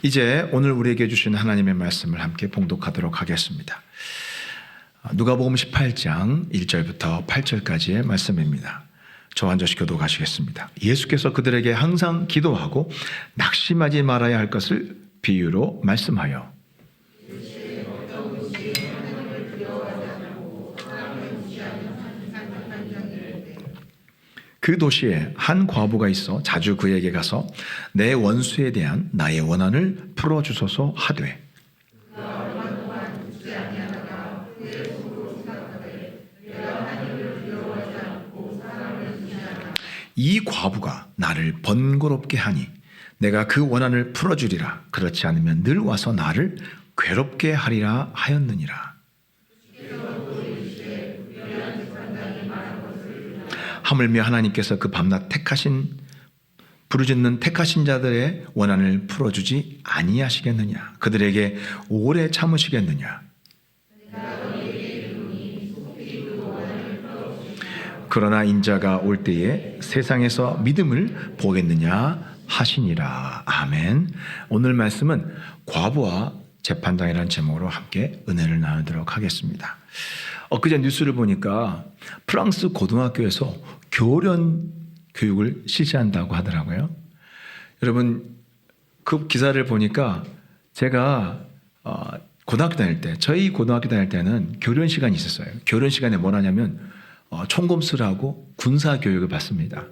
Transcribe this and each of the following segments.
이제 오늘 우리에게 주신 하나님의 말씀을 함께 봉독하도록 하겠습니다. 누가복음 18장 1절부터 8절까지의 말씀입니다. 저 한 절씩 교독하시겠습니다. 예수께서 그들에게 항상 기도하고 낙심하지 말아야 할 것을 비유로 말씀하여 그 도시에 한 과부가 있어 자주 그에게 가서 내 원수에 대한 나의 원한을 풀어주소서 하되 이 과부가 나를 번거롭게 하니 내가 그 원한을 풀어주리라. 그렇지 않으면 늘 와서 나를 괴롭게 하리라 하였느니라. 하물며 하나님께서 그 밤낮 부르짖는 택하신 자들의 원한을 풀어주지 아니하시겠느냐. 그들에게 오래 참으시겠느냐. 그러나 인자가 올 때에 세상에서 믿음을 보겠느냐 하시니라. 아멘. 오늘 말씀은 과부와 재판장이라는 제목으로 함께 은혜를 나누도록 하겠습니다. 엊그제 뉴스를 보니까 프랑스 고등학교에서 교련 교육을 실시한다고 하더라고요. 여러분 그 기사를 보니까 제가 고등학교 다닐 때, 저희 고등학교 다닐 때는 교련 시간이 있었어요. 교련 시간에 뭘 하냐면 총검수를 하고 군사 교육을 받습니다.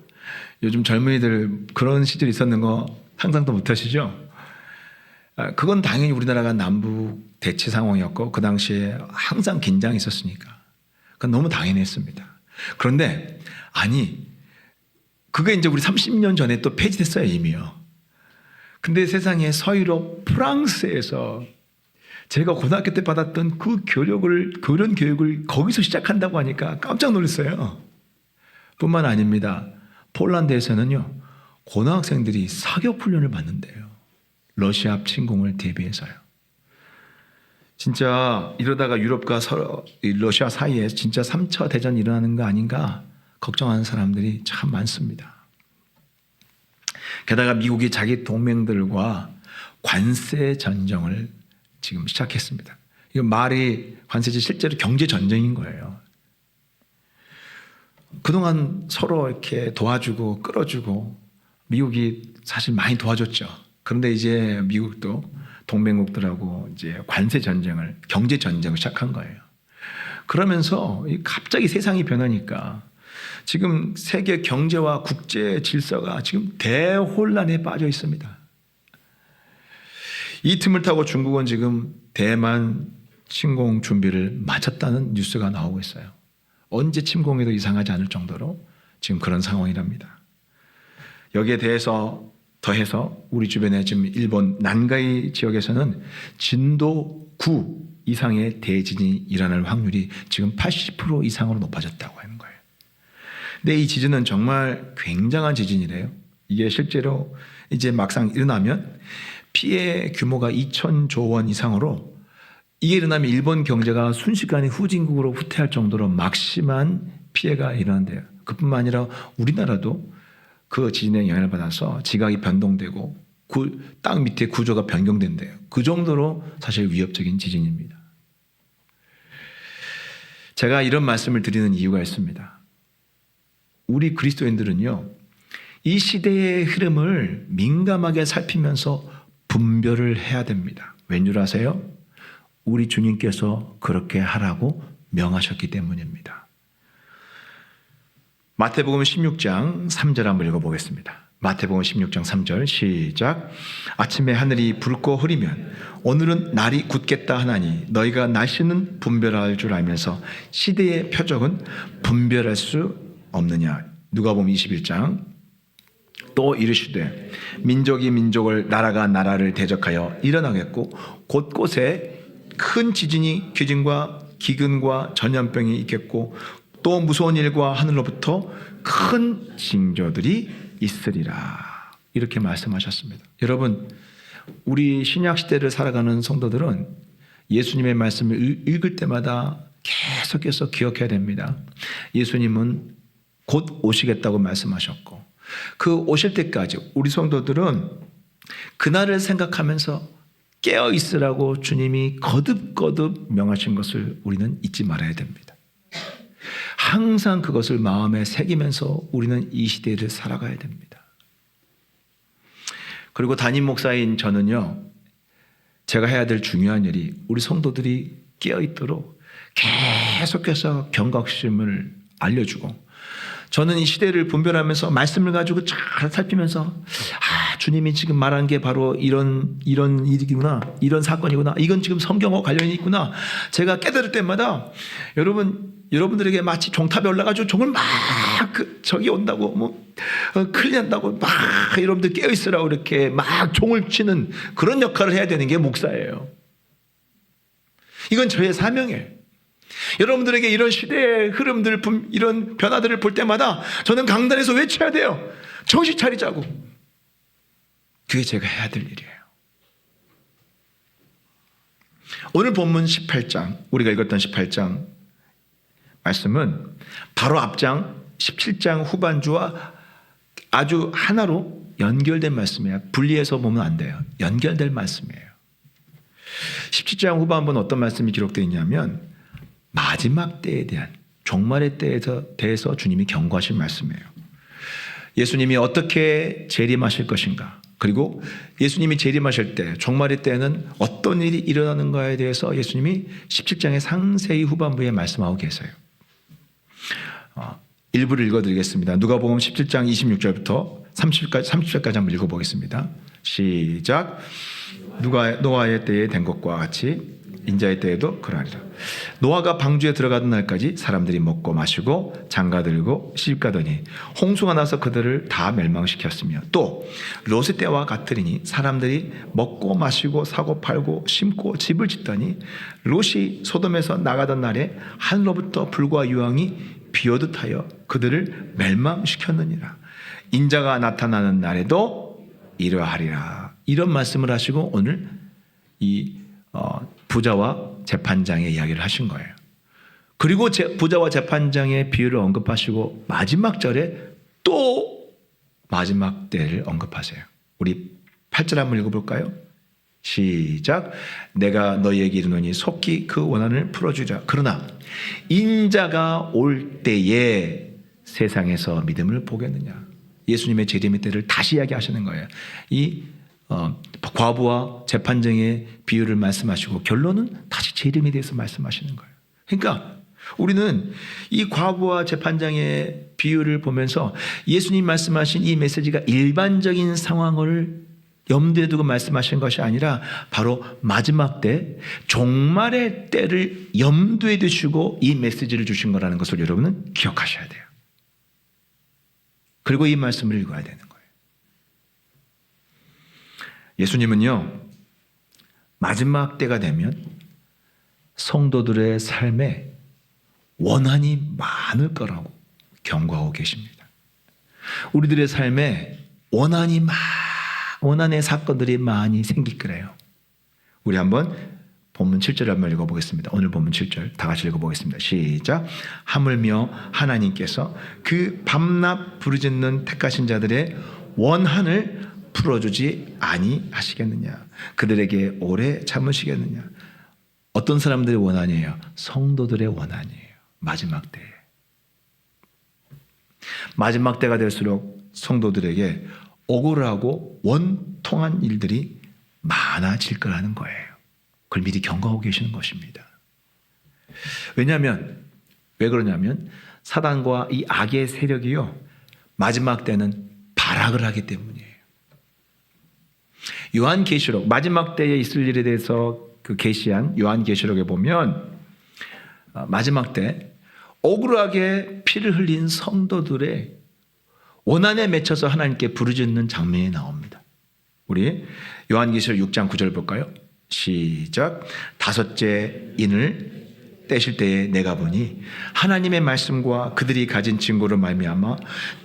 요즘 젊은이들 그런 시절이 있었는 거 상상도 못하시죠? 그건 당연히 우리나라가 남북 대치 상황이었고 그 당시에 항상 긴장이 있었으니까 그건 너무 당연했습니다. 그런데 그게 이제 우리 30년 전에 또 폐지됐어요, 이미요. 근데 세상에 서유럽 프랑스에서 제가 고등학교 때 받았던 그 교련 교육을 거기서 시작한다고 하니까 깜짝 놀랐어요. 뿐만 아닙니다. 폴란드에서는요, 고등학생들이 사격 훈련을 받는데요. 러시아 침공을 대비해서요. 진짜 이러다가 유럽과 러시아 사이에 진짜 3차 대전이 일어나는 거 아닌가 걱정하는 사람들이 참 많습니다. 게다가 미국이 자기 동맹들과 관세 전쟁을 지금 시작했습니다. 이거 말이 관세지 실제로 경제 전쟁인 거예요. 그동안 서로 이렇게 도와주고 끌어주고 미국이 사실 많이 도와줬죠. 그런데 이제 미국도 동맹국들하고 이제 관세 전쟁을, 경제 전쟁을 시작한 거예요. 그러면서 갑자기 세상이 변하니까 지금 세계 경제와 국제 질서가 지금 대혼란에 빠져 있습니다. 이 틈을 타고 중국은 지금 대만 침공 준비를 마쳤다는 뉴스가 나오고 있어요. 언제 침공해도 이상하지 않을 정도로 지금 그런 상황이랍니다. 여기에 대해서 더해서 우리 주변에 지금 일본 난카이 지역에서는 진도 9 이상의 대지진이 일어날 확률이 지금 80% 이상으로 높아졌다고 하는 거예요. 근데 이 지진은 정말 굉장한 지진이래요. 이게 실제로 이제 막상 일어나면 피해 규모가 2,000조 원 이상으로 이게 일어나면 일본 경제가 순식간에 후진국으로 후퇴할 정도로 막심한 피해가 일어난대요. 그뿐만 아니라 우리나라도 그 지진의 영향을 받아서 지각이 변동되고 땅 밑에 구조가 변경된대요. 그 정도로 사실 위협적인 지진입니다. 제가 이런 말씀을 드리는 이유가 있습니다. 우리 그리스도인들은요, 이 시대의 흐름을 민감하게 살피면서 분별을 해야 됩니다. 왠줄 아세요? 우리 주님께서 그렇게 하라고 명하셨기 때문입니다. 마태복음 16장 3절 한번 읽어보겠습니다. 마태복음 16장 3절 시작. 아침에 하늘이 붉고 흐리면 오늘은 날이 굳겠다 하나니 너희가 날씨는 분별할 줄 알면서 시대의 표적은 분별할 수 없느냐. 누가복음 21장 또 이르시되 민족이 민족을 나라가 나라를 대적하여 일어나겠고 곳곳에 큰 지진이 기진과 기근과 전염병이 있겠고 또 무서운 일과 하늘로부터 큰 징조들이 있으리라. 이렇게 말씀하셨습니다. 여러분, 우리 신약 시대를 살아가는 성도들은 예수님의 말씀을 읽을 때마다 계속해서 기억해야 됩니다. 예수님은 곧 오시겠다고 말씀하셨고 그 오실 때까지 우리 성도들은 그날을 생각하면서 깨어 있으라고 주님이 거듭거듭 명하신 것을 우리는 잊지 말아야 됩니다. 항상 그것을 마음에 새기면서 우리는 이 시대를 살아가야 됩니다. 그리고 담임 목사인 저는요, 제가 해야 될 중요한 일이 우리 성도들이 깨어 있도록 계속해서 경각심을 알려주고, 저는 이 시대를 분별하면서 말씀을 가지고 잘 살피면서 주님이 지금 말한 게 바로 이런 일이구나, 이런 사건이구나, 이건 지금 성경과 관련이 있구나. 제가 깨달을 때마다 여러분들에게 마치 종탑에 올라가지고 종을 막 저기 온다고 큰일 난다고 막 여러분들 깨어 있으라고 이렇게 막 종을 치는 그런 역할을 해야 되는 게 목사예요. 이건 저의 사명이에요. 여러분들에게 이런 시대의 흐름들, 이런 변화들을 볼 때마다 저는 강단에서 외쳐야 돼요. 정신 차리자고. 그게 제가 해야 될 일이에요. 오늘 본문 18장, 우리가 읽었던 18장 말씀은 바로 앞장 17장 후반주와 아주 하나로 연결된 말씀이에요. 분리해서 보면 안 돼요. 연결된 말씀이에요. 17장 후반부는 어떤 말씀이 기록되어 있냐면 마지막 때에 대한, 종말의 때에 대해서 주님이 경고하신 말씀이에요. 예수님이 어떻게 재림하실 것인가, 그리고 예수님이 재림하실 때, 종말의 때에는 어떤 일이 일어나는가에 대해서 예수님이 17장의 상세히 후반부에 말씀하고 계세요. 일부를 읽어드리겠습니다. 누가복음 17장 26절부터 30절까지 한번 읽어보겠습니다. 시작. 노아의 때에 된 것과 같이 인자의 때에도 그러하리라. 노아가 방주에 들어가던 날까지 사람들이 먹고 마시고 장가들고 시집가더니 홍수가 나서 그들을 다 멸망시켰으며, 또 롯의 때와 같으리니 사람들이 먹고 마시고 사고 팔고 심고 집을 짓더니 롯이 소돔에서 나가던 날에 하늘로부터 불과 유황이 비오듯 하여 그들을 멸망시켰느니라. 인자가 나타나는 날에도 이러하리라. 이런 말씀을 하시고 오늘 이 부자와 재판장의 이야기를 하신 거예요. 그리고 부자와 재판장의 비유를 언급하시고 마지막 절에 또 마지막 때를 언급하세요. 우리 8절 한번 읽어볼까요? 시작. 내가 너희에게 이르노니 속히 그 원한을 풀어주자. 그러나 인자가 올 때에 세상에서 믿음을 보겠느냐. 예수님의 재림의 때를 다시 이야기하시는 거예요. 이 과부와 재판장의 비유를 말씀하시고 결론은 다시 재림에 대해서 말씀하시는 거예요. 그러니까 우리는 이 과부와 재판장의 비유를 보면서 예수님 말씀하신 이 메시지가 일반적인 상황을 염두에 두고 말씀하신 것이 아니라 바로 마지막 때, 종말의 때를 염두에 두시고 이 메시지를 주신 거라는 것을 여러분은 기억하셔야 돼요. 그리고 이 말씀을 읽어야 되는 거예요. 예수님은요, 마지막 때가 되면 성도들의 삶에 원한이 많을 거라고 경고하고 계십니다. 우리들의 삶에 원한의 사건들이 많이 생길 거래요. 우리 한번 본문 7절 한번 읽어보겠습니다. 오늘 본문 7절 다 같이 읽어보겠습니다. 시작. 하물며 하나님께서 그 밤낮 부르짖는 택하신 자들의 원한을 풀어주지 아니하시겠느냐. 그들에게 오래 참으시겠느냐. 어떤 사람들의 원한이에요? 성도들의 원한이에요. 마지막 때에. 마지막 때가 될수록 성도들에게 억울하고 원통한 일들이 많아질 거라는 거예요. 그걸 미리 경고하고 계시는 것입니다. 왜냐하면, 왜 그러냐면 사단과 이 악의 세력이요, 마지막 때는 발악을 하기 때문이에요. 요한계시록, 마지막 때에 있을 일에 대해서 그 계시한 요한계시록에 보면 마지막 때 억울하게 피를 흘린 성도들의 원한에 맺혀서 하나님께 부르짖는 장면이 나옵니다. 우리 요한계시록 6장 9절 볼까요? 시작. 다섯째 인을 떼실 때에 내가 보니 하나님의 말씀과 그들이 가진 증거로 말미암아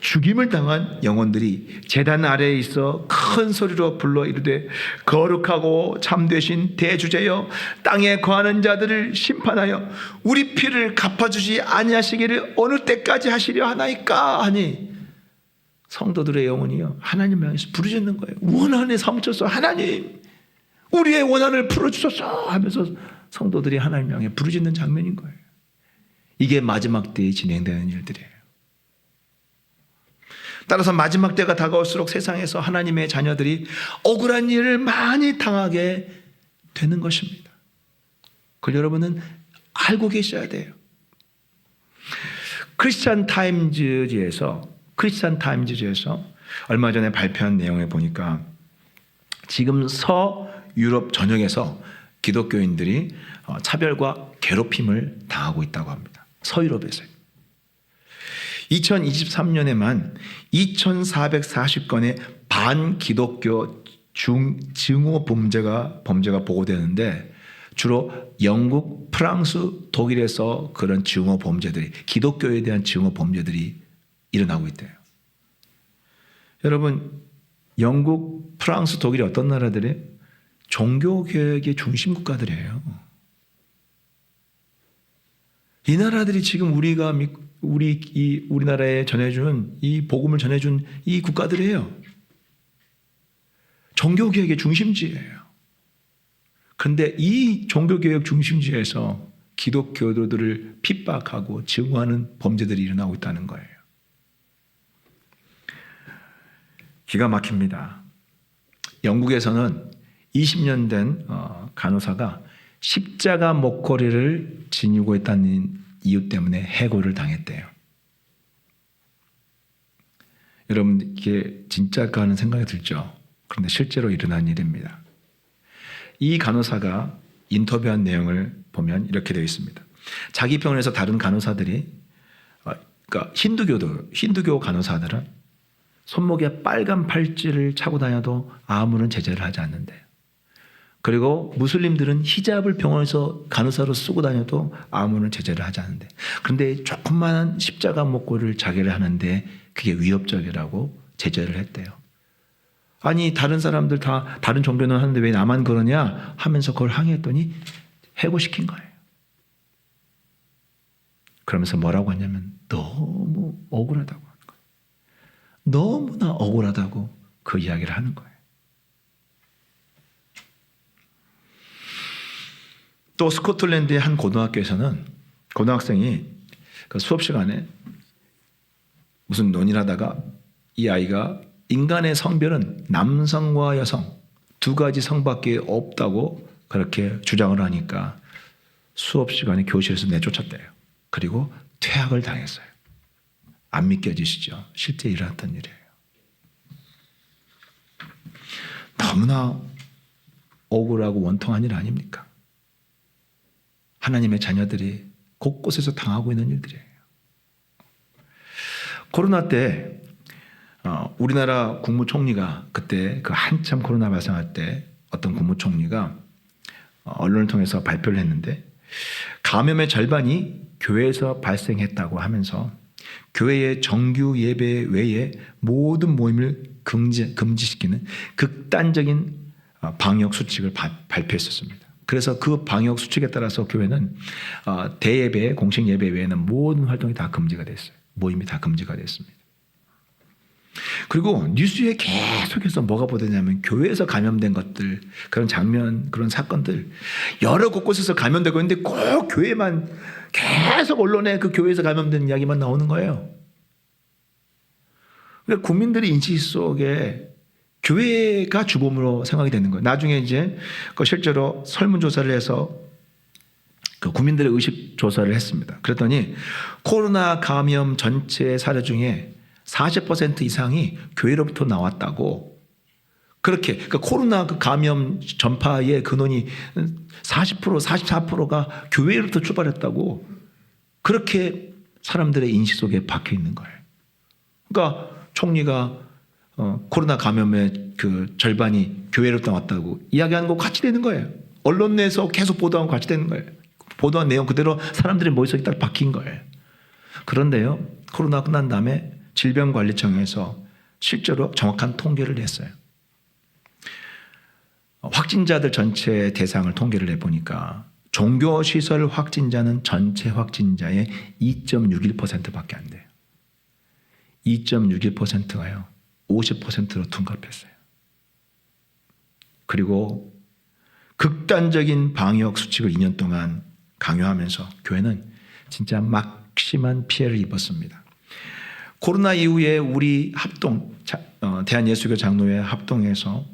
죽임을 당한 영혼들이 제단 아래에 있어 큰 소리로 불러 이르되 거룩하고 참되신 대주제여 땅에 거하는 자들을 심판하여 우리 피를 갚아주지 아니하시기를 어느 때까지 하시려 하나이까 하니, 성도들의 영혼이요 하나님 향해서 부르짖는 거예요. 원한에 사무쳐서 하나님 우리의 원한을 풀어주소서 하면서 성도들이 하나님 향해 부르짖는 장면인 거예요. 이게 마지막 때에 진행되는 일들이에요. 따라서 마지막 때가 다가올수록 세상에서 하나님의 자녀들이 억울한 일을 많이 당하게 되는 것입니다. 그걸 여러분은 알고 계셔야 돼요. 크리스찬 타임즈지에서 얼마 전에 발표한 내용을 보니까 지금 서유럽 전역에서 기독교인들이 차별과 괴롭힘을 당하고 있다고 합니다. 서유럽에서요. 2023년에만 2,440건의 반기독교 증오 범죄가 보고되는데 주로 영국, 프랑스, 독일에서 그런 증오 범죄들이 기독교에 대한 증오 범죄들이 일어나고 있대요. 여러분 영국, 프랑스, 독일이 어떤 나라들이에요? 종교개혁의 중심 국가들이에요. 이 나라들이 지금 우리나라에 전해준 이 복음을 전해준 이 국가들이에요. 종교개혁의 중심지예요. 그런데 이 종교개혁 중심지에서 기독교도들을 핍박하고 증오하는 범죄들이 일어나고 있다는 거예요. 기가 막힙니다. 영국에서는 20년 된 간호사가 십자가 목걸이를 지니고 있다는 이유 때문에 해고를 당했대요. 여러분 이게 진짜일까 하는 생각이 들죠. 그런데 실제로 일어난 일입니다. 이 간호사가 인터뷰한 내용을 보면 이렇게 되어 있습니다. 자기 병원에서 다른 간호사들이 그러니까 힌두교 간호사들은 손목에 빨간 팔찌를 차고 다녀도 아무런 제재를 하지 않는데요. 그리고 무슬림들은 히잡을 병원에서 간호사로 쓰고 다녀도 아무런 제재를 하지 않는데 그런데 조그마한 십자가 목걸이를 자기를 하는데 그게 위협적이라고 제재를 했대요. 아니 다른 사람들 다 다른 종교는 하는데 왜 나만 그러냐 하면서 그걸 항의했더니 해고시킨 거예요. 그러면서 뭐라고 하냐면 너무 억울하다고 하는 거예요. 너무나 억울하다고 그 이야기를 하는 거예요. 또 스코틀랜드의 한 고등학교에서는 고등학생이 그 수업 시간에 무슨 논의를 하다가 이 아이가 인간의 성별은 남성과 여성 두 가지 성밖에 없다고 그렇게 주장을 하니까 수업 시간에 교실에서 내쫓았대요. 그리고 퇴학을 당했어요. 안 믿겨지시죠? 실제 일어났던 일이에요. 너무나 억울하고 원통한 일 아닙니까? 하나님의 자녀들이 곳곳에서 당하고 있는 일들이에요. 코로나 때 우리나라 국무총리가 그때 그 한참 코로나 발생할 때 어떤 국무총리가 언론을 통해서 발표를 했는데 감염의 절반이 교회에서 발생했다고 하면서 교회의 정규 예배 외에 모든 모임을 금지시키는 극단적인 방역 수칙을 발표했었습니다. 그래서 그 방역 수칙에 따라서 교회는 대예배, 공식 예배 외에는 모든 활동이 다 금지가 됐어요. 모임이 다 금지가 됐습니다. 그리고 뉴스에 계속해서 뭐가 보도되냐면 교회에서 감염된 것들, 그런 장면, 그런 사건들 여러 곳곳에서 감염되고 있는데 꼭 교회만 계속 언론에 그 교회에서 감염된 이야기만 나오는 거예요. 그러니까 국민들의 인식 속에 교회가 주범으로 생각이 되는 거예요. 나중에 이제 실제로 설문조사를 해서 그 국민들의 의식 조사를 했습니다. 그랬더니 코로나 감염 전체 사례 중에 40% 이상이 교회로부터 나왔다고. 그렇게 그러니까 코로나 그 감염 전파의 근원이 40%, 44%가 교회로부터 출발했다고. 그렇게 사람들의 인식 속에 박혀 있는 거예요. 그러니까 총리가 코로나 감염의 그 절반이 교회로부터 나왔다고 이야기하는 거 같이 되는 거예요. 언론 내에서 계속 보도하고 같이 되는 거예요. 보도한 내용 그대로 사람들의 머릿속에 딱 박힌 거예요. 그런데요, 코로나 끝난 다음에 질병관리청에서 실제로 정확한 통계를 냈어요. 확진자들 전체 대상을 통계를 내보니까 종교시설 확진자는 전체 확진자의 2.61%밖에 안 돼요. 2.61%가요. 50%로 둔갑했어요. 그리고 극단적인 방역 수칙을 2년 동안 강요하면서 교회는 진짜 막심한 피해를 입었습니다. 코로나 이후에 우리 합동, 대한예수교 장로회 합동에서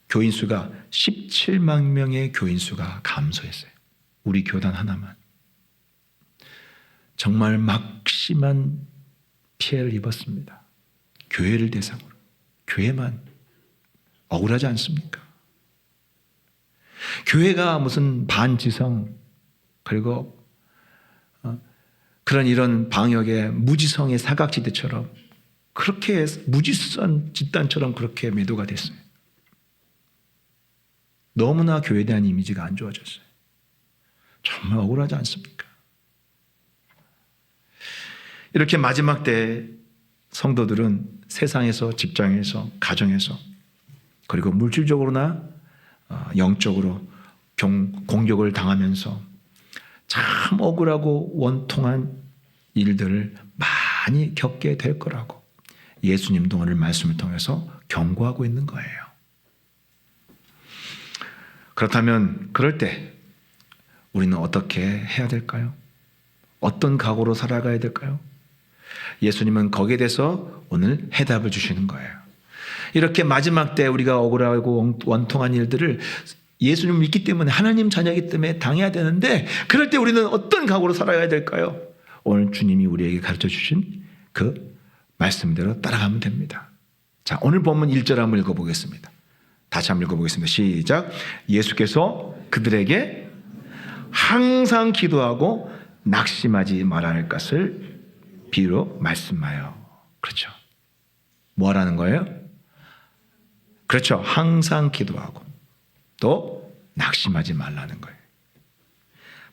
교인 수가 17만 명의 교인 수가 감소했어요. 우리 교단 하나만. 정말 막심한 피해를 입었습니다. 교회를 대상으로. 교회만 억울하지 않습니까? 교회가 무슨 반지성 그리고 그런 이런 방역의 무지성의 사각지대처럼 그렇게 무지선 집단처럼 그렇게 매도가 됐어요. 너무나 교회에 대한 이미지가 안 좋아졌어요. 정말 억울하지 않습니까? 이렇게 마지막 때 성도들은 세상에서, 직장에서, 가정에서 그리고 물질적으로나 영적으로 공격을 당하면서 참 억울하고 원통한 일들을 많이 겪게 될 거라고 예수님도 오늘 말씀을 통해서 경고하고 있는 거예요. 그렇다면 그럴 때 우리는 어떻게 해야 될까요? 어떤 각오로 살아가야 될까요? 예수님은 거기에 대해서 오늘 해답을 주시는 거예요. 이렇게 마지막 때 우리가 억울하고 원통한 일들을 예수님을 믿기 때문에 하나님 자녀이기 때문에 당해야 되는데 그럴 때 우리는 어떤 각오로 살아가야 될까요? 오늘 주님이 우리에게 가르쳐 주신 그 말씀대로 따라가면 됩니다. 자, 오늘 본문 1절 한번 읽어보겠습니다. 다시 한번 읽어보겠습니다. 시작. 예수께서 그들에게 항상 기도하고 낙심하지 말아야 할 것을 비유로 말씀하여. 그렇죠. 뭐 하라는 거예요? 그렇죠. 항상 기도하고 또 낙심하지 말라는 거예요.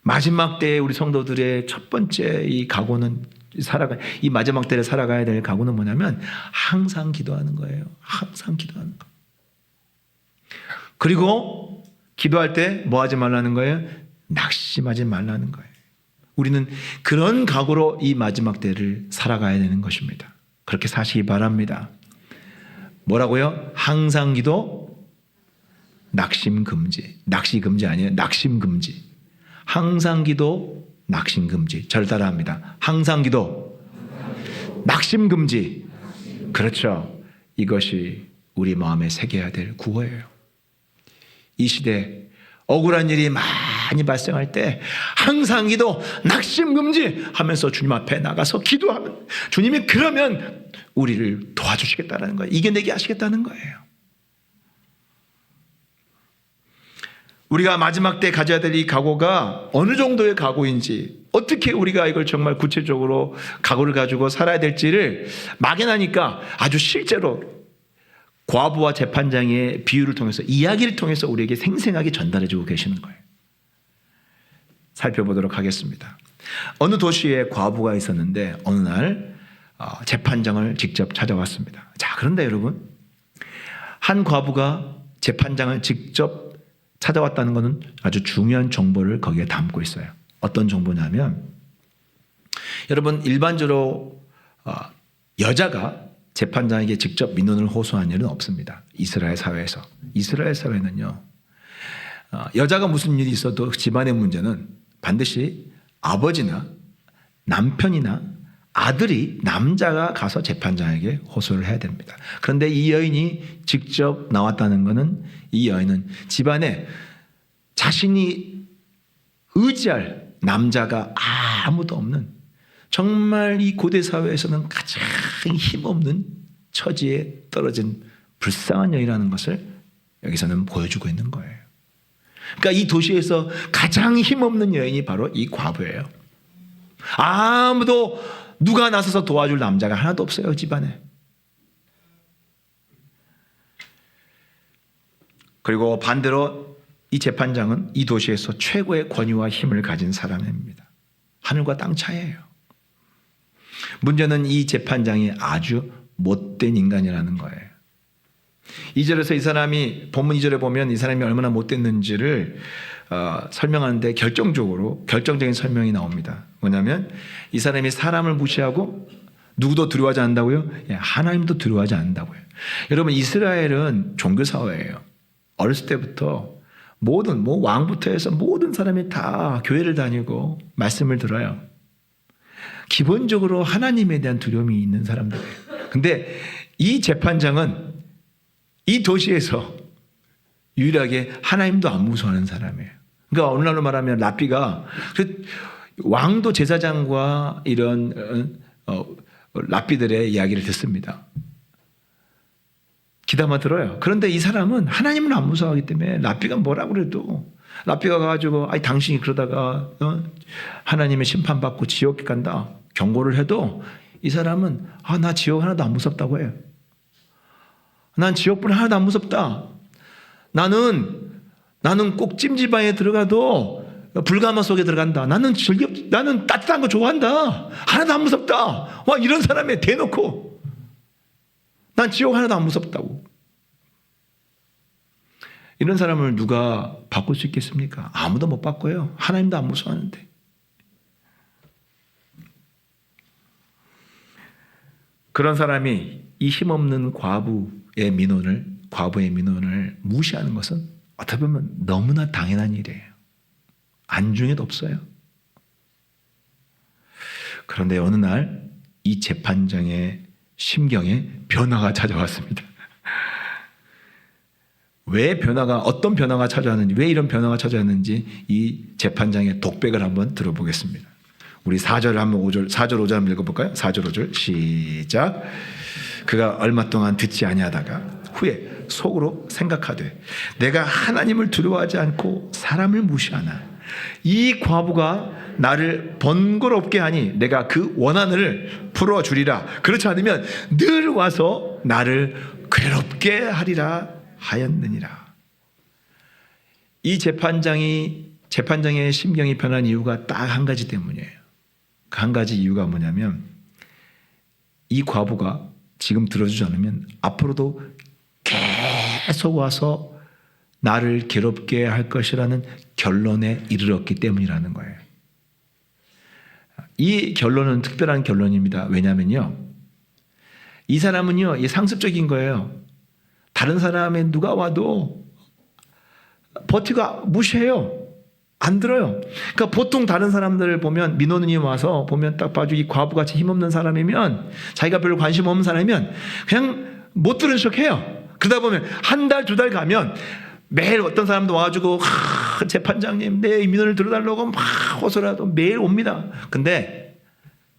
마지막 때에 우리 성도들의 첫 번째 이 각오는 이 마지막 때를 살아가야 될 각오는 뭐냐면 항상 기도하는 거예요. 항상 기도하는 거. 그리고 기도할 때 뭐 하지 말라는 거예요? 낙심하지 말라는 거예요. 우리는 그런 각오로 이 마지막 때를 살아가야 되는 것입니다. 그렇게 사시기 바랍니다. 뭐라고요? 항상 기도, 낙심 금지. 낙시 금지 아니에요. 낙심 금지. 항상 기도, 낙심 금지. 저를 따라합니다. 항상 기도, 낙심 금지. 그렇죠. 이것이 우리 마음에 새겨야 될 구호예요. 이 시대 억울한 일이 많이 발생할 때 항상 기도, 낙심 금지 하면서 주님 앞에 나가서 기도하면 주님이 그러면 우리를 도와주시겠다는 거예요. 이겨내게 하시겠다는 거예요. 우리가 마지막 때 가져야 될 이 각오가 어느 정도의 각오인지, 어떻게 우리가 이걸 정말 구체적으로 각오를 가지고 살아야 될지를 막연하니까 아주 실제로 과부와 재판장의 비유를 통해서, 이야기를 통해서 우리에게 생생하게 전달해주고 계시는 거예요. 살펴보도록 하겠습니다. 어느 도시에 과부가 있었는데 어느 날 재판장을 직접 찾아왔습니다. 자, 그런데 여러분, 한 과부가 재판장을 직접 찾아왔다는 것은 아주 중요한 정보를 거기에 담고 있어요. 어떤 정보냐면, 여러분, 일반적으로 여자가 재판장에게 직접 민원을 호소한 일은 없습니다. 이스라엘 사회에서. 이스라엘 사회는요, 여자가 무슨 일이 있어도 집안의 문제는 반드시 아버지나 남편이나 아들이, 남자가 가서 재판장에게 호소를 해야 됩니다. 그런데 이 여인이 직접 나왔다는 것은, 이 여인은 집안에 자신이 의지할 남자가 아무도 없는, 정말 이 고대 사회에서는 가장 힘없는 처지에 떨어진 불쌍한 여인이라는 것을 여기서는 보여주고 있는 거예요. 그러니까 이 도시에서 가장 힘없는 여인이 바로 이 과부예요. 아무도, 누가 나서서 도와줄 남자가 하나도 없어요, 집안에. 그리고 반대로 이 재판장은 이 도시에서 최고의 권위와 힘을 가진 사람입니다. 하늘과 땅 차이예요. 문제는 이 재판장이 아주 못된 인간이라는 거예요. 2절에서 이 사람이, 본문 2절에 보면 이 사람이 얼마나 못됐는지를 설명하는데 결정적인 설명이 나옵니다. 뭐냐면 이 사람이 사람을 무시하고 누구도 두려워하지 않는다고요? 예, 하나님도 두려워하지 않는다고요. 여러분, 이스라엘은 종교사회예요. 어렸을 때부터 모든 왕부터 해서 모든 사람이 다 교회를 다니고 말씀을 들어요. 기본적으로 하나님에 대한 두려움이 있는 사람들이에요. 근데 이 재판장은 이 도시에서 유일하게 하나님도 안 무서워하는 사람이에요. 그러니까 오늘날로 말하면 랍비가 왕도 제사장과 이런 랍비들의 이야기를 듣습니다. 귀담아 들어요. 그런데 이 사람은 하나님을 안 무서워하기 때문에 랍비가 뭐라고 그래도 랍비가 가가지고 당신이 그러다가 하나님의 심판받고 지옥에 간다 경고를 해도 이 사람은 나 지옥 하나도 안 무섭다고 해요. 난 지옥불 하나도 안 무섭다. 나는 꼭 찜질방에 들어가도 불가마 속에 들어간다. 나는 따뜻한 거 좋아한다. 하나도 안 무섭다. 이런 사람에 대놓고 난 지옥 하나도 안 무섭다고. 이런 사람을 누가 바꿀 수 있겠습니까? 아무도 못 바꿔요. 하나님도 안 무서워하는데. 그런 사람이 이 힘없는 과부의 민원을 무시하는 것은 어떻게 보면 너무나 당연한 일이에요. 안중에도 없어요. 그런데 어느 날 이 재판장의 심경에 변화가 찾아왔습니다. 어떤 변화가 찾아왔는지, 왜 이런 변화가 찾아왔는지 이 재판장의 독백을 한번 들어보겠습니다. 우리 4절 5절 한번 읽어볼까요? 4절 5절 시작. 그가 얼마 동안 듣지 아니하다가 후에 속으로 생각하되 내가 하나님을 두려워하지 않고 사람을 무시하나 이 과부가 나를 번거롭게 하니 내가 그 원한을 풀어주리라. 그렇지 않으면 늘 와서 나를 괴롭게 하리라 하였느니라. 이 재판장의 심경이 변한 이유가 딱 한 가지 때문이에요. 그 한 가지 이유가 뭐냐면 이 과부가 지금 들어주지 않으면 앞으로도 계속 와서 나를 괴롭게 할 것이라는 결론에 이르렀기 때문이라는 거예요. 이 결론은 특별한 결론입니다. 왜냐면요, 이 사람은요, 이 상습적인 거예요. 다른 사람에 누가 와도 버티고 무시해요. 안 들어요. 그러니까 보통 다른 사람들을 보면, 민원인이 와서 보면 딱 봐도 이 과부같이 힘없는 사람이면, 자기가 별로 관심 없는 사람이면 그냥 못 들은 척 해요. 그러다 보면 한 달, 두 달 가면 매일 어떤 사람도 와가지고 재판장님 내 민원을 들어달라고 막 호소라도 매일 옵니다. 근데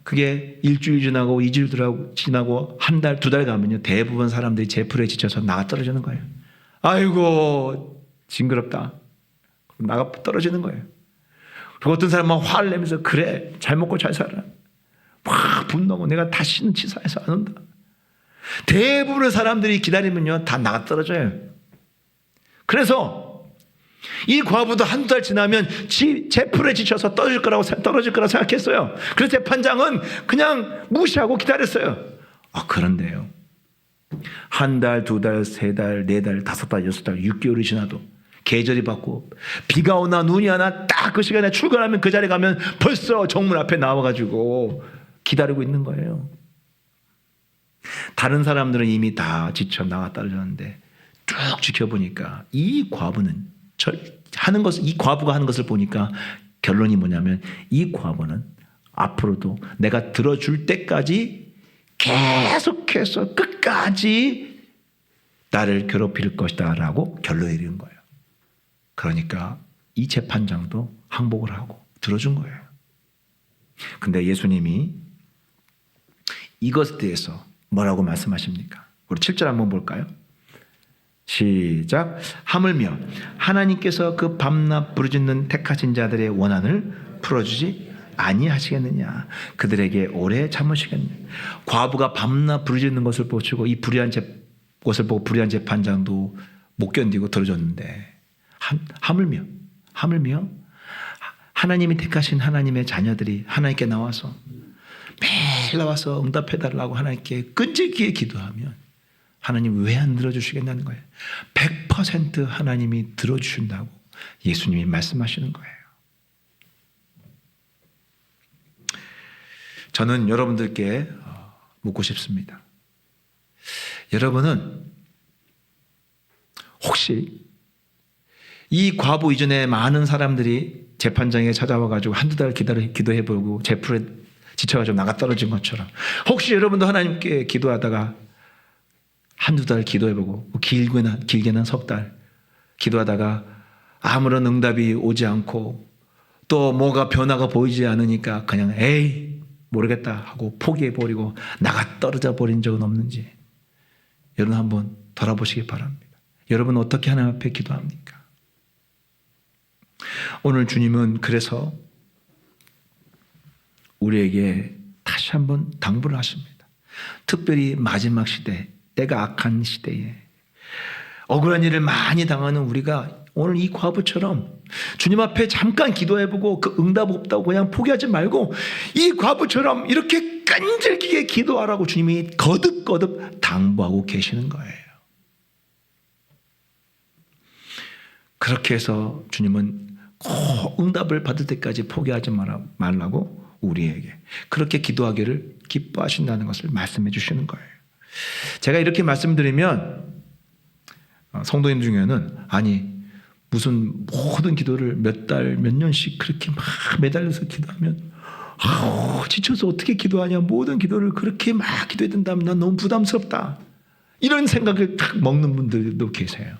그게 일주일 지나고 2주일 지나고 한 달, 두 달 가면요, 대부분 사람들이 제풀에 지쳐서 나가 떨어지는 거예요. 아이고 징그럽다. 나가 떨어지는 거예요. 그리고 어떤 사람은 화를 내면서 그래 잘 먹고 잘 살아. 막 분노하고 내가 다시는 치사해서 안 온다. 대부분의 사람들이 기다리면요 다 나가 떨어져요. 그래서 이 과부도 한두 달 지나면 제풀에 지쳐서 떨어질 거라고 생각했어요. 그래서 재판장은 그냥 무시하고 기다렸어요. 그런데요, 한 달, 두 달, 세 달, 네 달, 다섯 달, 여섯 달, 6개월이 지나도 계절이 바뀌고 비가 오나 눈이 오나 딱 그 시간에 출근하면 그 자리에 가면 벌써 정문 앞에 나와가지고 기다리고 있는 거예요. 다른 사람들은 이미 다 지쳐 나가 떨어졌는데 쭉 지켜보니까 이 과부가 하는 것을 보니까 결론이 뭐냐면 이 과부는 앞으로도 내가 들어줄 때까지 계속해서 끝까지 나를 괴롭힐 것이다 라고 결론을 이룬 거예요. 그러니까 이 재판장도 항복을 하고 들어준 거예요. 근데 예수님이 이것에 대해서 뭐라고 말씀하십니까? 우리 7절 한번 볼까요? 시작. 하물며 하나님께서 그 밤낮 부르짖는 택하신 자들의 원한을 풀어주지 아니하시겠느냐. 그들에게 오래 참으시겠느냐. 과부가 밤낮 부르짖는 것을 보시고 이 것을 보고 불의한 재판장도 못 견디고 들어줬는데 하물며 하나님이 택하신 하나님의 자녀들이 하나님께 나와서 매일 나와서 응답해달라고 하나님께 끈질기게 기도하면 하나님 왜 안 들어주시겠다는 거예요. 100% 하나님이 들어주신다고 예수님이 말씀하시는 거예요. 저는 여러분들께 묻고 싶습니다. 여러분은 혹시 이 과부 이전에 많은 사람들이 재판장에 찾아와가지고 한두 달 기도해보고 재풀에 지쳐가지고 나가 떨어진 것처럼 혹시 여러분도 하나님께 기도하다가 한두 달 기도해보고 길게는 석 달 기도하다가 아무런 응답이 오지 않고 또 뭐가 변화가 보이지 않으니까 그냥 에이 모르겠다 하고 포기해버리고 나가 떨어져 버린 적은 없는지 여러분 한번 돌아보시기 바랍니다. 여러분 어떻게 하나님 앞에 기도합니까? 오늘 주님은 그래서 우리에게 다시 한번 당부를 하십니다. 특별히 마지막 시대, 때가 악한 시대에 억울한 일을 많이 당하는 우리가 오늘 이 과부처럼 주님 앞에 잠깐 기도해보고 그 응답 없다고 그냥 포기하지 말고 이 과부처럼 이렇게 끈질기게 기도하라고 주님이 거듭거듭 당부하고 계시는 거예요. 그렇게 해서 주님은 꼭 응답을 받을 때까지 포기하지 말라고 우리에게 그렇게 기도하기를 기뻐하신다는 것을 말씀해 주시는 거예요. 제가 이렇게 말씀드리면 성도님 중에는 아니 무슨 모든 기도를 몇 달, 몇 년씩 그렇게 막 매달려서 기도하면 지쳐서 어떻게 기도하냐, 모든 기도를 그렇게 막 기도해야 된다면 난 너무 부담스럽다, 이런 생각을 탁 먹는 분들도 계세요.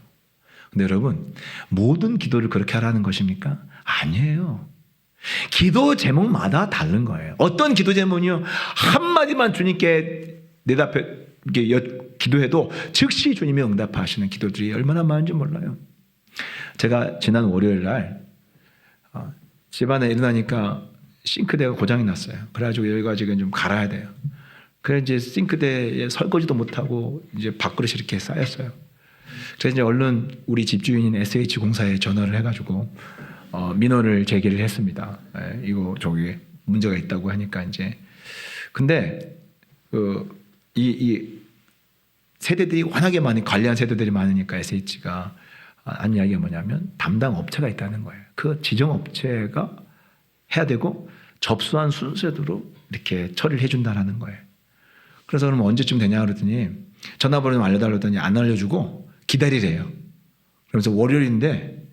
근데 여러분 모든 기도를 그렇게 하라는 것입니까? 아니에요. 기도 제목마다 다른 거예요. 어떤 기도 제목이요 한마디만 주님께 대답해 기도해도 즉시 주님이 응답하시는 기도들이 얼마나 많은지 몰라요. 제가 지난 월요일 날 집안에 일어나니까 싱크대가 고장이 났어요. 그래가지고 여기가 지금 좀 갈아야 돼요. 그래 이제 싱크대에 설거지도 못하고 이제 밥그릇이 이렇게 쌓였어요. 그래서 이제 얼른 우리 집주인인 SH공사에 전화를 해가지고 민원을 제기를 했습니다. 이거 저기 문제가 있다고 하니까 이제 근데 이 세대들이 워낙에 많이 관리한 세대들이 많으니까 SH가 한 이야기가 뭐냐면 담당 업체가 있다는 거예요. 그 지정 업체가 해야 되고 접수한 순서대로 이렇게 처리를 해준다는 거예요. 그래서 그럼 언제쯤 되냐 그랬더니 전화번호 알려달라고 했더니 안 알려주고 기다리래요. 그래서 월요일인데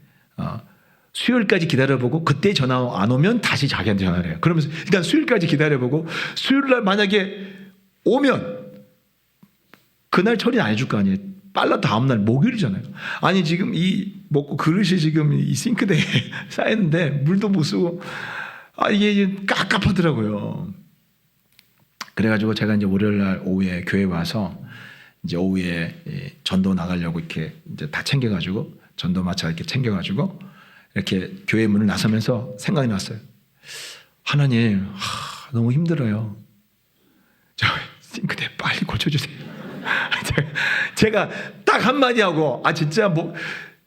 수요일까지 기다려보고 그때 전화 안 오면 다시 자기한테 전화를 해요. 그러면서 일단 수요일까지 기다려보고 수요일날 만약에 오면 그날 처리 안 해줄 거 아니에요. 빨라 다음날 목요일이잖아요. 아니 지금 이 먹고 그릇이 지금 이 싱크대에 쌓였는데 물도 못 쓰고 이게 깝깝하더라고요. 그래가지고 제가 이제 월요일날 오후에 교회 와서 이제 오후에 전도 나가려고 이렇게 이제 다 챙겨가지고 전도 마차 이렇게 챙겨가지고 이렇게 교회 문을 나서면서 생각이 났어요. 하나님, 너무 힘들어요. 저 싱크대 빨리 고쳐주세요. 제가 딱 한마디 하고 진짜 뭐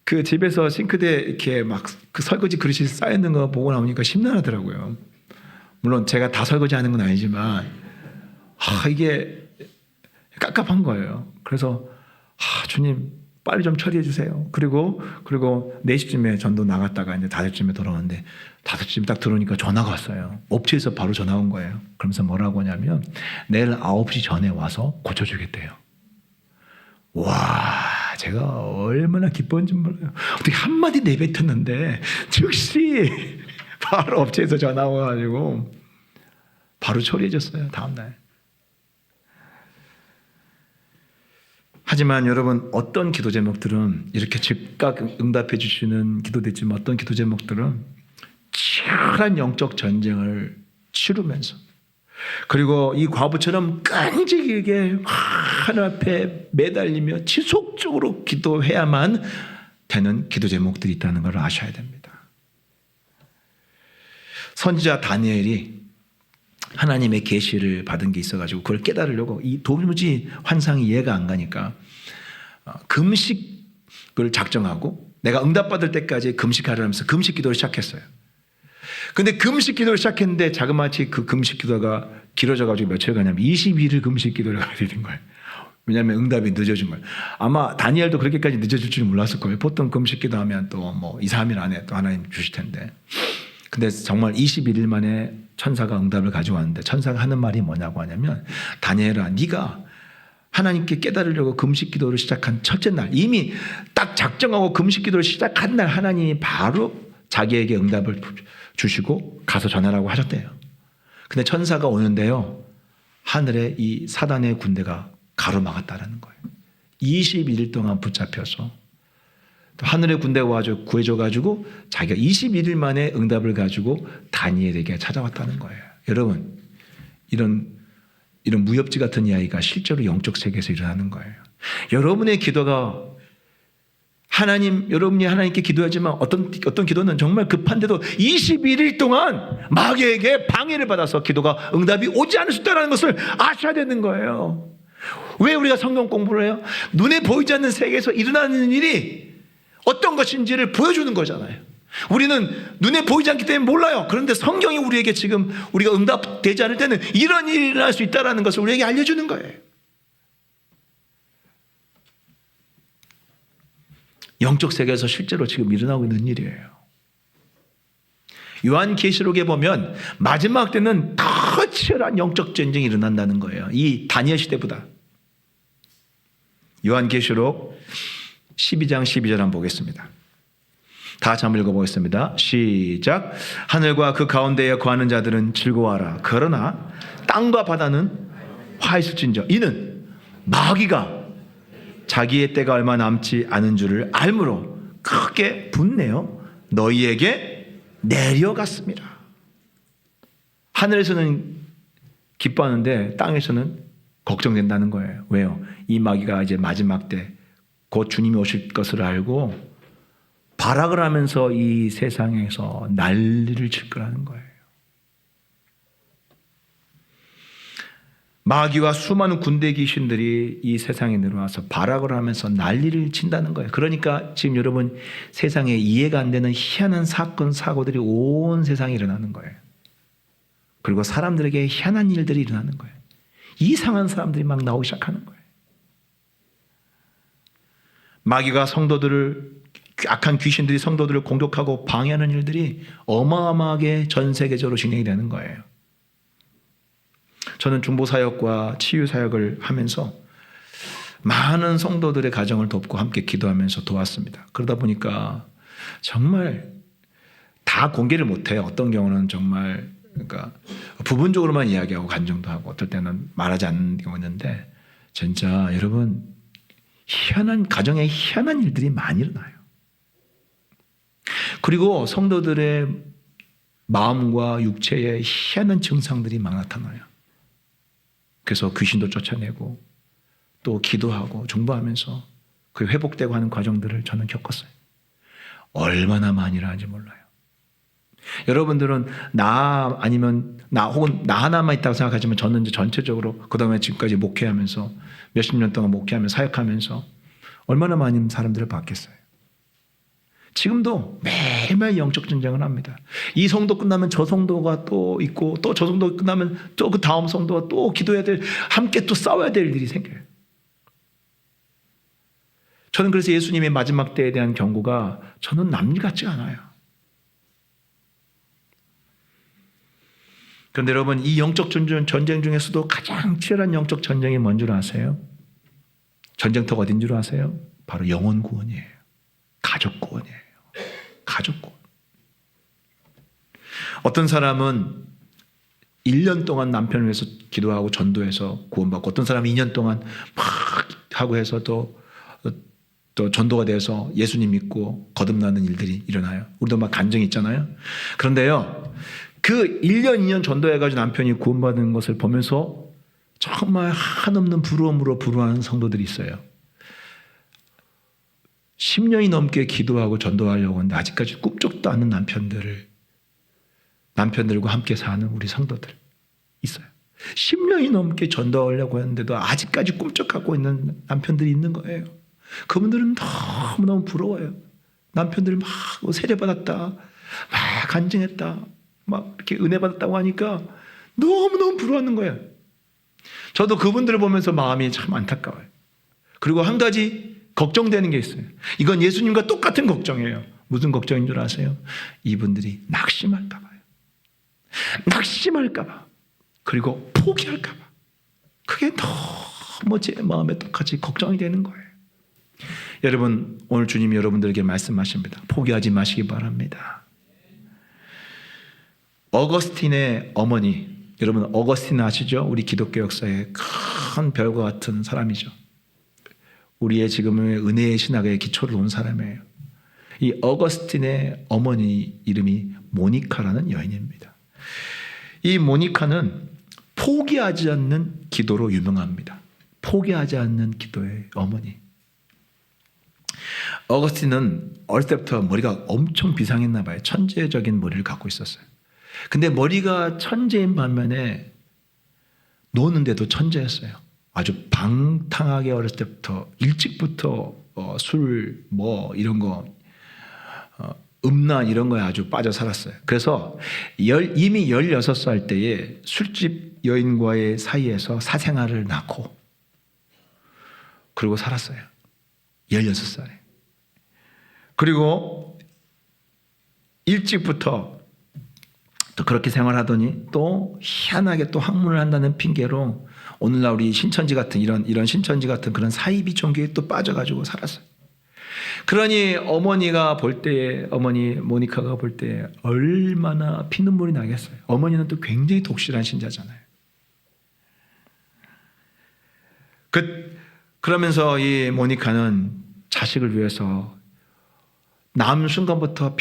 그 집에서 싱크대 이렇게 막 그 설거지 그릇이 쌓여있는 거 보고 나오니까 심란하더라고요. 물론 제가 다 설거지하는 건 아니지만 이게 깝깝한 거예요. 그래서 주님 빨리 좀 처리해 주세요. 그리고 4시쯤에 전도 나갔다가 이제 5시쯤에 돌아오는데 5시쯤 딱 들어오니까 전화가 왔어요. 업체에서 바로 전화 온 거예요. 그러면서 뭐라고 하냐면 내일 9시 전에 와서 고쳐주겠대요. 와, 제가 얼마나 기뻤는지 몰라요. 어떻게 한마디 내뱉었는데 즉시 바로 업체에서 전화 와가지고 바로 처리해줬어요. 다음날. 하지만 여러분 어떤 기도 제목들은 이렇게 즉각 응답해 주시는 기도도 있지만 어떤 기도 제목들은 치열한 영적 전쟁을 치르면서 그리고 이 과부처럼 끈질기게 하나님 앞에 매달리며 지속적으로 기도해야만 되는 기도 제목들이 있다는 걸 아셔야 됩니다. 선지자 다니엘이 하나님의 계시를 받은 게 있어가지고 그걸 깨달으려고 이 도무지 환상이 이해가 안 가니까 금식을 작정하고 내가 응답받을 때까지 금식하려면서 금식 기도를 시작했어요. 근데 금식 기도를 시작했는데 자그마치 그 금식 기도가 길어져가지고 며칠 가냐면 22일 금식 기도를 하게 된 거예요. 왜냐하면 응답이 늦어진 거예요. 아마 다니엘도 그렇게까지 늦어질 줄 몰랐을 거예요. 보통 금식 기도하면 또 뭐 2, 3일 안에 또 하나님 주실 텐데. 근데 정말 21일 만에 천사가 응답을 가지고 왔는데 천사가 하는 말이 뭐냐고 하냐면, 다니엘아, 네가 하나님께 깨달으려고 금식 기도를 시작한 첫째 날, 이미 딱 작정하고 금식 기도를 시작한 날 하나님이 바로 자기에게 응답을 주시고 가서 전하라고 하셨대요. 근데 천사가 오는데요, 하늘에 이 사단의 군대가 가로막았다라는 거예요. 21일 동안 붙잡혀서 또 하늘의 군대가 와서 구해줘가지고 자기가 21일 만에 응답을 가지고 다니엘에게 찾아왔다는 거예요. 여러분, 이런 무협지 같은 이야기가 실제로 영적 세계에서 일어나는 거예요. 여러분의 기도가 여러분이 하나님께 기도하지만 어떤 기도는 정말 급한데도 21일 동안 마귀에게 방해를 받아서 기도가 응답이 오지 않을 수 있다는 것을 아셔야 되는 거예요. 왜 우리가 성경 공부를 해요? 눈에 보이지 않는 세계에서 일어나는 일이 어떤 것인지를 보여주는 거잖아요. 우리는 눈에 보이지 않기 때문에 몰라요. 그런데 성경이 우리에게 지금 우리가 응답되지 않을 때는 이런 일이 일어날 수 있다는 것을 우리에게 알려주는 거예요. 영적 세계에서 실제로 지금 일어나고 있는 일이에요. 요한계시록에 보면 마지막 때는 더 치열한 영적 전쟁이 일어난다는 거예요. 이 다니엘 시대보다. 요한계시록 12장 12절 한번 보겠습니다. 다 같이 한번 읽어보겠습니다. 시작. 하늘과 그 가운데에 거하는 자들은 즐거워하라. 그러나 땅과 바다는 화있을진저 이는 마귀가 자기의 때가 얼마 남지 않은 줄을 알므로 크게 분내어 너희에게 내려갔습니다. 하늘에서는 기뻐하는데 땅에서는 걱정된다는 거예요. 왜요? 이 마귀가 이제 마지막 때 곧 주님이 오실 것을 알고 발악을 하면서 이 세상에서 난리를 칠 거라는 거예요. 마귀와 수많은 군대 귀신들이 이 세상에 내려와서 발악을 하면서 난리를 친다는 거예요. 그러니까 지금 여러분 세상에 이해가 안 되는 희한한 사건, 사고들이 온 세상에 일어나는 거예요. 그리고 사람들에게 희한한 일들이 일어나는 거예요. 이상한 사람들이 막 나오기 시작하는 거예요. 마귀가 악한 귀신들이 성도들을 공격하고 방해하는 일들이 어마어마하게 전 세계적으로 진행이 되는 거예요. 저는 중보사역과 치유사역을 하면서 많은 성도들의 가정을 돕고 함께 기도하면서 도왔습니다. 그러다 보니까 정말 다 공개를 못해요. 어떤 경우는 정말 그러니까 부분적으로만 이야기하고 간증도 하고 어떨 때는 말하지 않는 경우가 있는데 진짜 여러분 가정에 희한한 일들이 많이 일어나요. 그리고 성도들의 마음과 육체에 희한한 증상들이 막 나타나요. 그래서 귀신도 쫓아내고 또 기도하고 중보하면서 그 회복되고 하는 과정들을 저는 겪었어요. 얼마나 많이 일어나는지 몰라요. 여러분들은 나 아니면 나 혹은 나 하나만 있다고 생각하지만 저는 이제 전체적으로 그다음에 지금까지 목회하면서 몇십 년 동안 목회하면서 사역하면서 얼마나 많은 사람들을 봤겠어요. 지금도 매일매일 영적 전쟁을 합니다. 이 성도 끝나면 저 성도가 또 있고 또 저 성도 끝나면 또 그 다음 성도가 또 기도해야 될 함께 또 싸워야 될 일이 생겨요. 저는 그래서 예수님의 마지막 때에 대한 경고가 저는 남일 같지 않아요. 그런데 여러분 이 영적 전쟁 중에서도 가장 치열한 영적 전쟁이 뭔 줄 아세요? 전쟁터가 어딘 줄 아세요? 바로 영혼 구원이에요. 가족 구원이에요. 가족 구원. 어떤 사람은 1년 동안 남편을 위해서 기도하고 전도해서 구원받고 어떤 사람은 2년 동안 막 하고 해서 또 전도가 돼서 예수님 믿고 거듭나는 일들이 일어나요. 우리도 막 간증이 있잖아요. 그런데요. 그 1년, 2년 전도해가지고 남편이 구원받는 것을 보면서 정말 한없는 부러움으로 불어하는 성도들이 있어요. 10년이 넘게 기도하고 전도하려고 하는데 아직까지 꿈쩍도 않는 남편들과 함께 사는 우리 성도들 있어요. 10년이 넘게 전도하려고 했는데도 아직까지 꿈쩍하고 있는 남편들이 있는 거예요. 그분들은 너무너무 부러워요. 남편들 막 세례받았다, 막 간증했다, 막 이렇게 은혜 받았다고 하니까 너무너무 부러워하는 거예요. 저도 그분들을 보면서 마음이 참 안타까워요. 그리고 한 가지 걱정되는 게 있어요. 이건 예수님과 똑같은 걱정이에요. 무슨 걱정인 줄 아세요? 이분들이 낙심할까 봐요. 낙심할까봐, 그리고 포기할까봐. 그게 너무 제 마음에 똑같이 걱정이 되는 거예요. 여러분, 오늘 주님이 여러분들에게 말씀하십니다. 포기하지 마시기 바랍니다. 어거스틴의 어머니, 여러분 어거스틴 아시죠? 우리 기독교 역사의 큰 별과 같은 사람이죠. 우리의 지금의 은혜의 신학의 기초를 놓은 사람이에요. 이 어거스틴의 어머니 이름이 모니카라는 여인입니다. 이 모니카는 포기하지 않는 기도로 유명합니다. 포기하지 않는 기도의 어머니. 어거스틴은 어릴 때부터 머리가 엄청 비상했나 봐요. 천재적인 머리를 갖고 있었어요. 근데 머리가 천재인 반면에 노는데도 천재였어요. 아주 방탕하게 어렸을 때부터 일찍부터 술 이런 거 음란 이런 거에 아주 빠져 살았어요. 그래서 이미 16살 때에 술집 여인과의 사이에서 사생활을 낳고 그리고 살았어요. 16살에. 그리고 일찍부터 또 그렇게 생활하더니 또 희한하게 또 학문을 한다는 핑계로 오늘날 우리 신천지 같은 이런 신천지 같은 그런 사이비 종교에 또 빠져가지고 살았어요. 그러니 어머니가 볼 때에, 어머니 모니카가 볼 때에 얼마나 피눈물이 나겠어요. 어머니는 또 굉장히 독실한 신자잖아요. 그러면서 이 모니카는 자식을 위해서 낳은 순간부터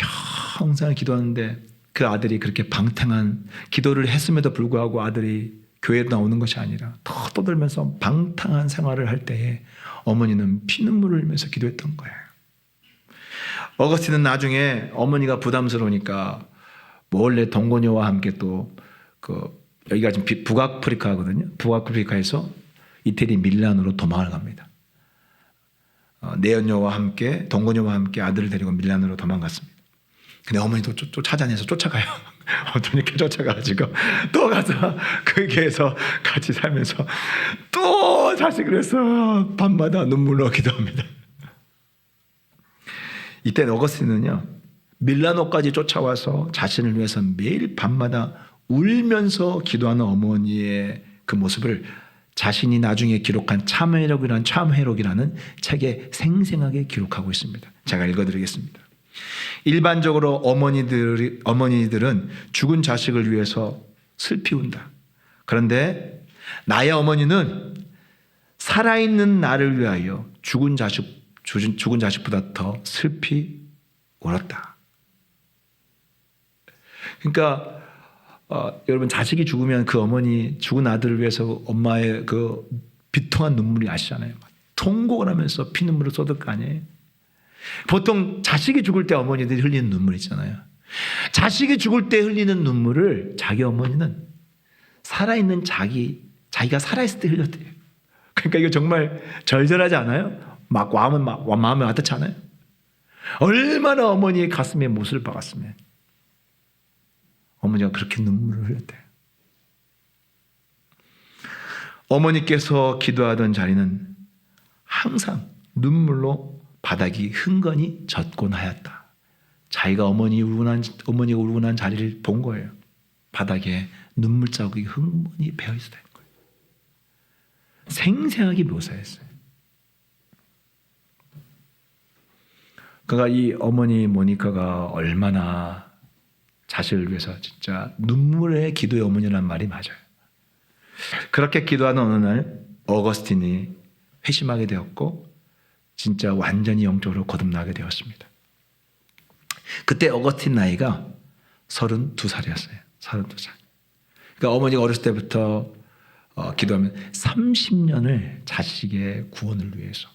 평생을 기도하는데 그 아들이 그렇게 방탕한 기도를 했음에도 불구하고 아들이 교회에 나오는 것이 아니라 더 떠들면서 방탕한 생활을 할 때에 어머니는 피눈물을 흘리면서 기도했던 거예요. 어거스틴은 나중에 어머니가 부담스러우니까 몰래 동거녀와 함께 또 여기가 지금 북아프리카거든요. 북아프리카에서 이태리 밀란으로 도망을 갑니다. 내연녀와 함께 동거녀와 함께 아들을 데리고 밀란으로 도망갔습니다. 근데 어머니도 찾아내서 쫓아가요. 어떤 이렇게 쫓아가가지고 또 가서 거기에서 같이 살면서 또 자식을 해서 밤마다 눈물로 기도합니다. 이때 어거스틴은요 밀라노까지 쫓아와서 자신을 위해서 매일 밤마다 울면서 기도하는 어머니의 그 모습을 자신이 나중에 기록한 참회록이라는 책에 생생하게 기록하고 있습니다. 제가 읽어드리겠습니다. 일반적으로 어머니들은 죽은 자식을 위해서 슬피 운다. 그런데 나의 어머니는 살아있는 나를 위하여 죽은 자식보다 더 슬피 울었다. 그러니까 여러분 자식이 죽으면 그 어머니 죽은 아들을 위해서 엄마의 그 비통한 눈물이 아시잖아요. 통곡을 하면서 피눈물을 쏟을 거 아니에요. 보통 자식이 죽을 때 어머니들이 흘리는 눈물 있잖아요. 자식이 죽을 때 흘리는 눈물을 자기 어머니는 살아있는 자기가 살아있을 때 흘렸대요. 그러니까 이거 정말 절절하지 않아요? 마음에 와닿지 않아요? 얼마나 어머니의 가슴에 못을 박았으면 어머니가 그렇게 눈물을 흘렸대요. 어머니께서 기도하던 자리는 항상 눈물로 바닥이 흥건히 젖곤 하였다. 자기가 어머니가 울고 난 자리를 본 거예요. 바닥에 눈물 자국이 흥건히 배어 있었다는 거예요. 생생하게 묘사했어요. 그러니까 이 어머니 모니카가 얼마나 자식을 위해서 진짜 눈물의 기도의 어머니라는 말이 맞아요. 그렇게 기도하는 어느 날 어거스틴이 회심하게 되었고 진짜 완전히 영적으로 거듭나게 되었습니다. 그때 어거스틴 나이가 32살이었어요. 32살. 그러니까 어머니가 어렸을 때부터 기도하면 30년을 자식의 구원을 위해서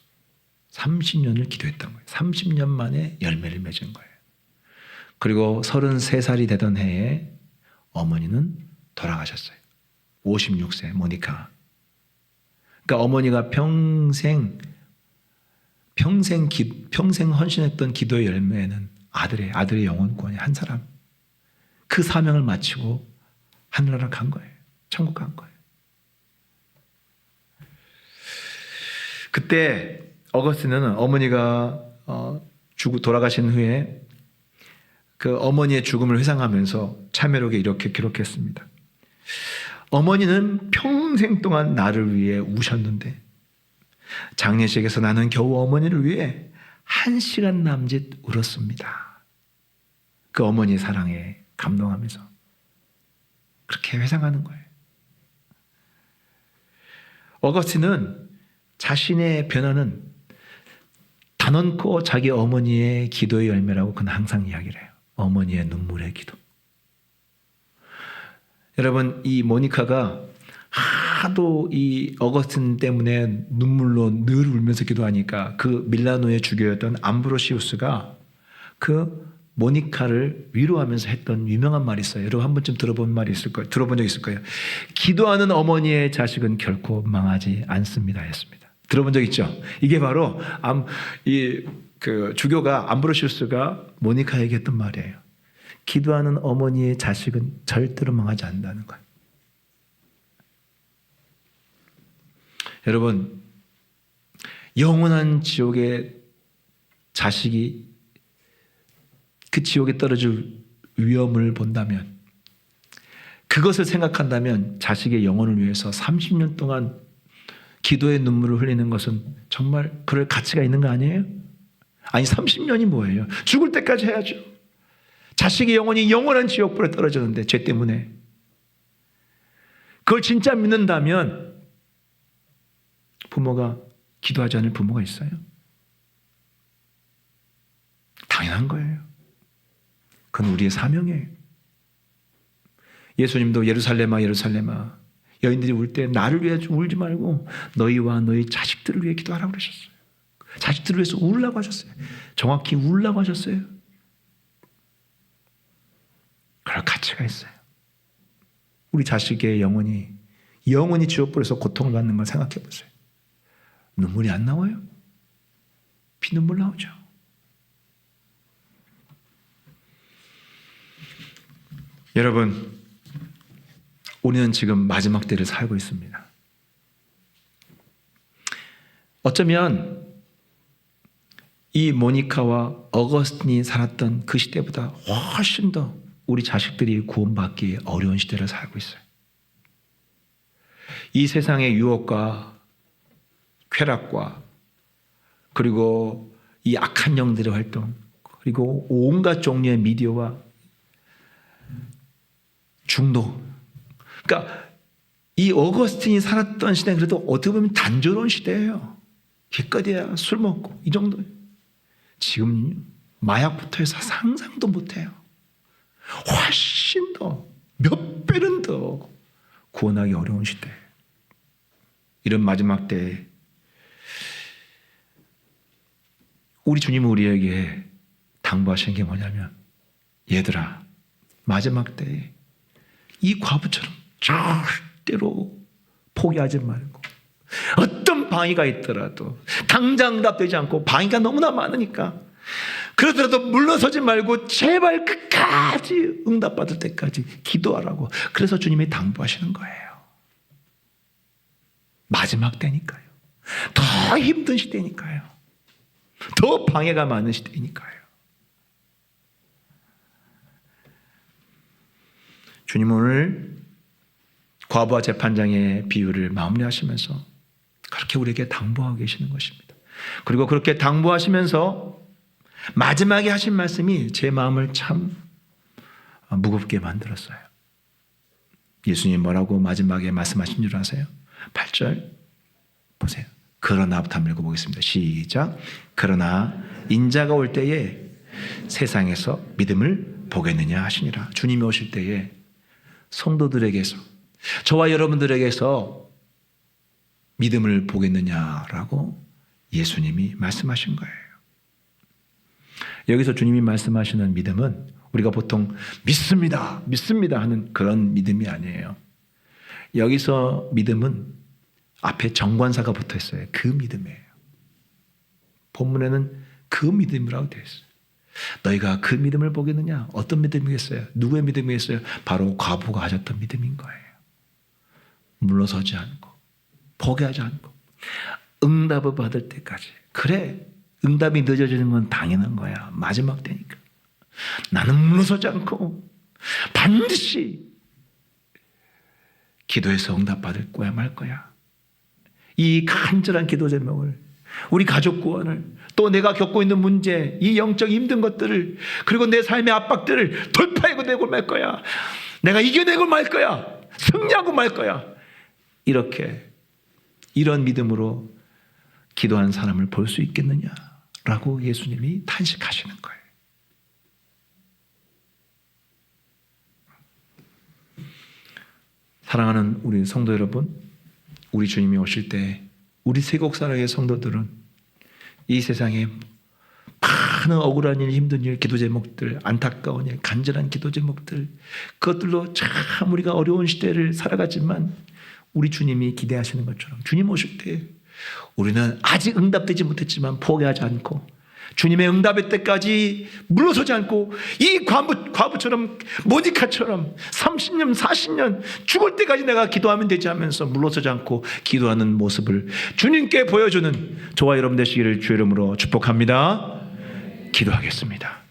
30년을 기도했던 거예요. 30년 만에 열매를 맺은 거예요. 그리고 33살이 되던 해에 어머니는 돌아가셨어요. 56세 모니카. 그러니까 어머니가 평생 헌신했던 기도의 열매는 아들의 영혼권이 한 사람. 그 사명을 마치고 하늘나라 간 거예요. 천국 간 거예요. 그때 어거스틴은 어머니가 돌아가신 후에 그 어머니의 죽음을 회상하면서 참회록에 이렇게 기록했습니다. 어머니는 평생 동안 나를 위해 우셨는데 장례식에서 나는 겨우 어머니를 위해 1시간 남짓 울었습니다. 그 어머니의 사랑에 감동하면서 그렇게 회상하는 거예요. 어거스틴은 자신의 변화는 단언코 자기 어머니의 기도의 열매라고 그는 항상 이야기를 해요. 어머니의 눈물의 기도. 여러분, 이 모니카가 하도 이 어거스틴 때문에 눈물로 늘 울면서 기도하니까 그 밀라노의 주교였던 암브로시우스가 그 모니카를 위로하면서 했던 유명한 말이 있어요. 여러분 한 번쯤 들어본 말이 있을 거예요. 들어본 적 있을 거예요. 기도하는 어머니의 자식은 결코 망하지 않습니다 했습니다. 들어본 적 있죠? 이게 바로 그 주교가 암브로시우스가 모니카에게 했던 말이에요. 기도하는 어머니의 자식은 절대로 망하지 않는다는 거예요. 여러분, 영원한 지옥의 자식이 그 지옥에 떨어질 위험을 본다면, 그것을 생각한다면 자식의 영혼을 위해서 30년 동안 기도의 눈물을 흘리는 것은 정말 그럴 가치가 있는 거 아니에요? 아니 30년이 뭐예요? 죽을 때까지 해야죠. 자식의 영혼이 영원한 지옥불에 떨어졌는데 죄 때문에. 그걸 진짜 믿는다면 부모가 기도하지 않을 부모가 있어요? 당연한 거예요. 그건 우리의 사명이에요. 예수님도 예루살렘아 예루살렘아 여인들이 울 때 나를 위해 울지 말고 너희와 너희 자식들을 위해 기도하라고 그러셨어요. 자식들을 위해서 울라고 하셨어요. 정확히 울라고 하셨어요. 그럴 가치가 있어요. 우리 자식의 영혼이 지옥불에서 고통을 받는 걸 생각해 보세요. 눈물이 안 나와요? 피눈물 나오죠. 여러분, 우리는 지금 마지막 때를 살고 있습니다. 어쩌면 이 모니카와 어거스틴이 살았던 그 시대보다 훨씬 더 우리 자식들이 구원받기 어려운 시대를 살고 있어요. 이 세상의 유혹과 쾌락과 그리고 이 악한 영들의 활동 그리고 온갖 종류의 미디어와 중독. 그러니까 이 어거스틴이 살았던 시대는 그래도 어떻게 보면 단조로운 시대예요. 기껏해야 술 먹고 이 정도. 지금 마약부터 해서 상상도 못해요. 훨씬 더 몇 배는 더 구원하기 어려운 시대. 이런 마지막 때에 우리 주님은 우리에게 당부하시는 게 뭐냐면 얘들아 마지막 때에 이 과부처럼 절대로 포기하지 말고 어떤 방해가 있더라도 당장 응답되지 않고 방해가 너무나 많으니까 그러더라도 물러서지 말고 제발 끝까지 응답받을 때까지 기도하라고. 그래서 주님이 당부하시는 거예요. 마지막 때니까요. 더 힘든 시대니까요. 더 방해가 많은 시대니까요. 주님은 오늘 과부와 재판장의 비유를 마무리하시면서 그렇게 우리에게 당부하고 계시는 것입니다. 그리고 그렇게 당부하시면서 마지막에 하신 말씀이 제 마음을 참 무겁게 만들었어요. 예수님 뭐라고 마지막에 말씀하신 줄 아세요? 8절 보세요. 그러나부터 한번 읽어보겠습니다. 시작. 그러나 인자가 올 때에 세상에서 믿음을 보겠느냐 하시니라. 주님이 오실 때에 성도들에게서 저와 여러분들에게서 믿음을 보겠느냐라고 예수님이 말씀하신 거예요. 여기서 주님이 말씀하시는 믿음은 우리가 보통 믿습니다 하는 그런 믿음이 아니에요. 여기서 믿음은 앞에 정관사가 붙어 있어요. 그 믿음이에요. 본문에는 그 믿음이라고 되어 있어요. 너희가 그 믿음을 보겠느냐? 어떤 믿음이겠어요? 누구의 믿음이겠어요? 바로 과부가 가졌던 믿음인 거예요. 물러서지 않고 포기하지 않고 응답을 받을 때까지. 그래, 응답이 늦어지는 건 당연한 거야. 마지막 때니까. 나는 물러서지 않고 반드시 기도해서 응답받을 거야 말 거야. 이 간절한 기도 제목을, 우리 가족 구원을, 또 내가 겪고 있는 문제, 이 영적 힘든 것들을, 그리고 내 삶의 압박들을 돌파해내고 말 거야. 내가 이겨내고 말 거야. 승리하고 말 거야. 이런 믿음으로 기도하는 사람을 볼 수 있겠느냐라고 예수님이 탄식하시는 거예요. 사랑하는 우리 성도 여러분, 우리 주님이 오실 때 우리 세곡사랑의 성도들은 이 세상에 많은 억울한 일, 힘든 일, 기도 제목들, 안타까운 일, 간절한 기도 제목들, 그것들로 참 우리가 어려운 시대를 살아가지만 우리 주님이 기대하시는 것처럼 주님 오실 때 우리는 아직 응답되지 못했지만 포기하지 않고 주님의 응답의 때까지 물러서지 않고 이 과부처럼, 모니카처럼 30년 40년 죽을 때까지 내가 기도하면 되지 하면서 물러서지 않고 기도하는 모습을 주님께 보여주는 저와 여러분 되시기를 주의 이름으로 축복합니다. 기도하겠습니다.